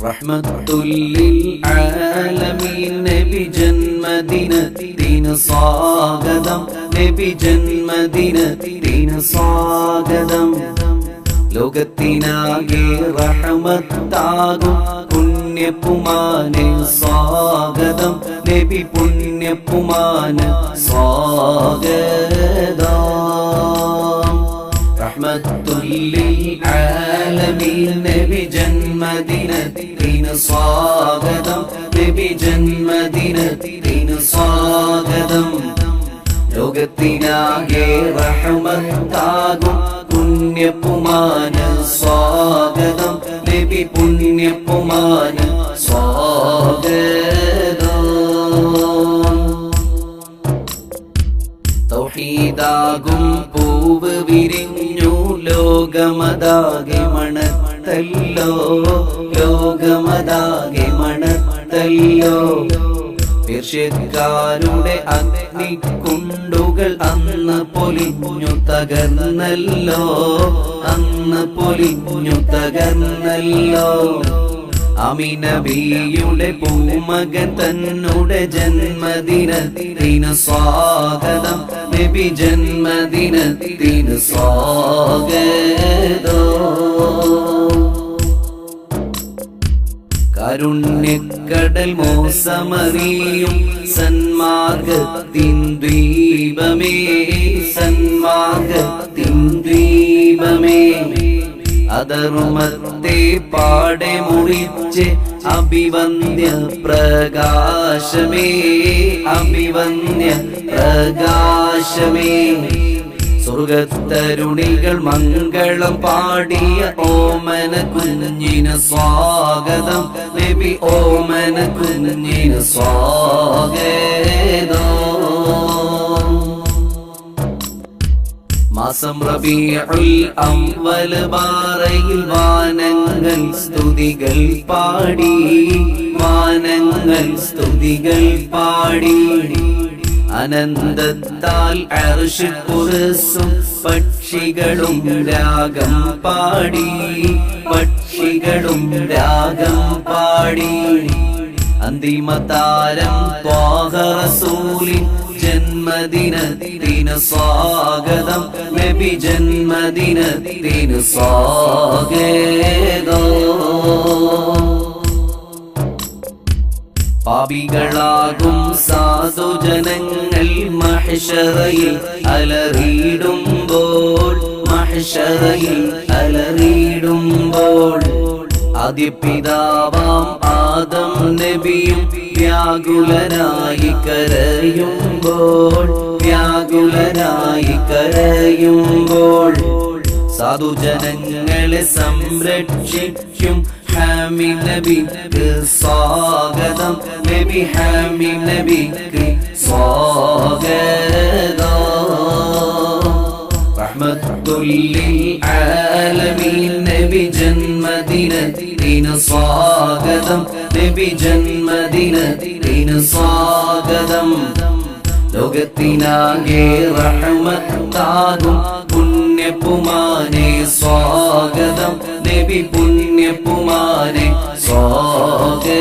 റഹ്മത്തുല്ലിൽ ആലമീൻ നബി ജന്മദിനത്തിന് സ്വാഗതം, നബി ജന്മദിനത്തിന് സ്വാഗതം. ലോകത്തിനാകെ റഹ്മത്താകും പുണ്യപുമാന് സ്വാഗതം, നബി പുണ്യപുമാന് സ്വാഗതം. റഹ്മത്തുല്ലിൽ ആലമീൻ നബി ജന്മദിനത്തിന് സ്വാഗതം, നബി ജന്മദിനത്തിന് സ്വാഗതം. ലോകത്തിനാകെ റഹ്മത്താകും പുണ്യപുമാന് സ്വാഗതം, നബി പുണ്യപുമാന് സ്വാഗതം. തൗഹീദാകും പൂവ് വിരിഞ്ഞു ലോകമതാകെ മണത്തല്ലോ, ലോകമതാകെ മണത്തല്ലോ. പേർഷ്യക്കാരുടെ അഗ്നിക്കുണ്ടുകൾ അന്ന് പൊലിഞ്ഞു തകർന്നല്ലോ, അന്ന് പൊലിഞ്ഞു തകർന്നല്ലോ. അമിനബിയുടെ പൂമകൻ തന്നുടെ ജന്മദിനത്തിന് സ്വാഗതം, നബി ജന്മദിനത്തിന് സ്വാഗതം. കാരുണ്യക്കടൽ മോസമറിയും സന്മാർഗത്തിൻ ദ്വീപമേ, സന്മാർഗത്തിൻ ദ്വീപമേ. അധർമ്മത്തെ പാടെ മുറിച്ച് അഭിവന്ദ്യ പ്രകാശമേ, അഭിവന്ദ്യ പ്രകാശമേ. സ്വർഗത്തരുണികൾ മംഗളം പാടിയ ഓമന കുഞ്ഞിന് സ്വാഗതം, നബി ഓമന കുഞ്ഞിന് സ്വാഗതം. മാസം റബീഉൽ അവ്വൽ ബാറയിൽ വാനങ്ങൾ സ്തുതികൾ പാടി, വാനങ്ങൾ സ്തുതികൾ പാടി. അനന്തത്താൽ അർശ് കുർസും പക്ഷികളും രാഗം പാടി, പക്ഷികളും രാഗം പാടി. അന്തിമതാരം ത്വാഹ റസൂലിൻ ജന്മദിനത്തിന് സ്വാഗതം, നബി ജന്മദിനത്തിന് സ്വാഗതം. പാപികളാകും സാധുജനങ്ങൾ മഹ്ശറയിൽ അലറിയിടുമ്പോൾ, മഹ്ശറയിൽ അലറിയിടുമ്പോൾ. ആദ്യപിതാവാം ആദം നബിയും വ്യാകുലനായി കരയുമ്പോൾ, വ്യാകുലനായി കരയുമ്പോൾ. സാധുജനങ്ങളെ സംരക്ഷിക്കും ഹാമി നബിക്ക് സ്വാഗതം, നബി ഹാമി നബിക്ക് സ്വാഗതം. റഹ്മത്തുല്ലിൽ ആലമീൻ നബി ജന്മദിനത്തിന് സ്വാഗതം, നബി ജന്മദിനത്തിന് സ്വാഗതം. ലോകത്തിനാകെ റഹ്മത്താകും പുണ്യപുമാനെ സ്വാഗതം, നബി പുണ്യപുമാനെ സ്വാഗതം.